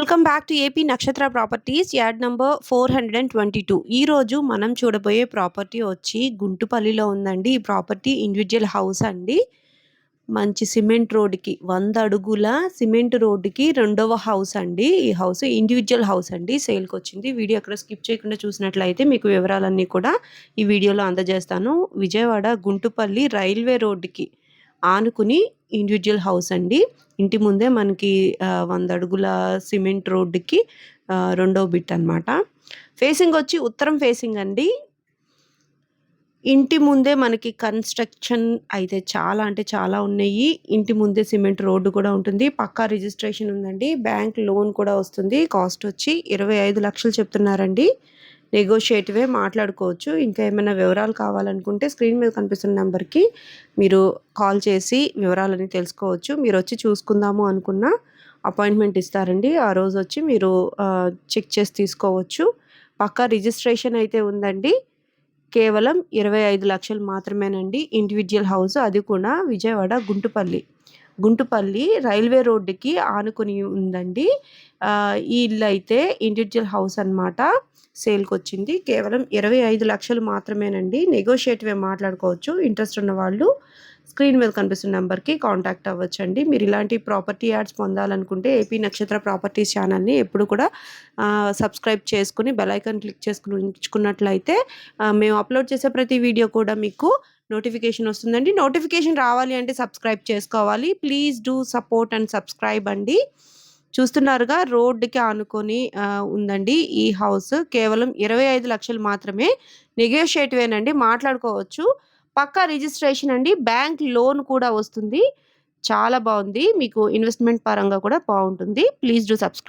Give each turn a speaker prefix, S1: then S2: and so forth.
S1: Welcome back to AP నక్షత్ర properties yard number 422. ఈరోజు మనం చూడబోయే ప్రాపర్టీ వచ్చి గుంటుపల్లిలో ఉందండి. ఈ ప్రాపర్టీ ఇండివిజువల్ హౌస్ అండి. మంచి సిమెంట్ రోడ్డుకి 100 అడుగుల సిమెంట్ రోడ్డుకి రెండవ హౌస్ అండి. ఈ హౌస్ ఇండివిజువల్ హౌస్ అండి, సేల్కి వచ్చింది. వీడియో అక్కడ స్కిప్ చేయకుండా చూసినట్లయితే మీకు వివరాలన్నీ కూడా ఈ వీడియోలో అందజేస్తాను. విజయవాడ గుంటుపల్లి రైల్వే రోడ్డుకి ఆనుకుని ఇండివిజువల్ హౌస్ అండి. ఇంటి ముందే మనకి 100 అడుగుల సిమెంట్ రోడ్డుకి రెండో బిట్ అనమాట. ఫేసింగ్ వచ్చి ఉత్తరం ఫేసింగ్ అండి. ఇంటి ముందే మనకి కన్స్ట్రక్షన్ అయితే చాలా అంటే చాలా ఉన్నాయి. ఇంటి ముందే సిమెంట్ రోడ్డు కూడా ఉంటుంది. పక్కా రిజిస్ట్రేషన్ ఉందండి. బ్యాంక్ లోన్ కూడా వస్తుంది. కాస్ట్ వచ్చి 25 లక్షలు చెప్తున్నారండి. నెగోషియేటివే, మాట్లాడుకోవచ్చు. ఇంకా ఏమైనా వివరాలు కావాలనుకుంటే స్క్రీన్ మీద కనిపిస్తున్న నెంబర్కి మీరు కాల్ చేసి వివరాలని తెలుసుకోవచ్చు. మీరు వచ్చి చూసుకుందాము అనుకున్న అపాయింట్మెంట్ ఇస్తారండి. ఆ రోజు వచ్చి మీరు చెక్ చేసి తీసుకోవచ్చు. పక్కా రిజిస్ట్రేషన్ అయితే ఉందండి. కేవలం 25 లక్షలు మాత్రమేనండి. ఇండివిజువల్ హౌస్, అది కూడా విజయవాడ గుంటుపల్లి రైల్వే రోడ్డుకి ఆనుకుని ఉందండి. ఈ ఇల్లు అయితే ఇండివిజువల్ హౌస్ అనమాట. సేల్కి వచ్చింది. కేవలం 25 లక్షలు మాత్రమేనండి. నెగోషియేటివే, మాట్లాడుకోవచ్చు. ఇంట్రెస్ట్ ఉన్న వాళ్ళు స్క్రీన్ మీద కనిపిస్తున్న నెంబర్కి కాంటాక్ట్ అవ్వచ్చండి. మీరు ఇలాంటి ప్రాపర్టీ యాడ్స్ పొందాలనుకుంటే ఏపీ నక్షత్ర ప్రాపర్టీస్ ఛానల్ని ఎప్పుడు కూడా సబ్స్క్రైబ్ చేసుకుని బెల్ ఐకాన్ క్లిక్ చేసుకుని ఉంచుకున్నట్లయితే మేము అప్లోడ్ చేసే ప్రతి వీడియో కూడా మీకు నోటిఫికేషన్ వస్తుందండి. నోటిఫికేషన్ రావాలి అంటే సబ్స్క్రైబ్ చేసుకోవాలి. Please do support and subscribe అండి. చూస్తున్నారుగా, రోడ్డుకి ఆనుకొని ఉందండి ఈ హౌస్. కేవలం 25 లక్షలు మాత్రమే. నెగోషియేటివేనండి, మాట్లాడుకోవచ్చు. పక్కా రిజిస్ట్రేషన్ అండి. బ్యాంక్ లోన్ కూడా వస్తుంది. చాలా బాగుంది. మీకు ఇన్వెస్ట్మెంట్ పరంగా కూడా బాగుంటుంది. Please do subscribe.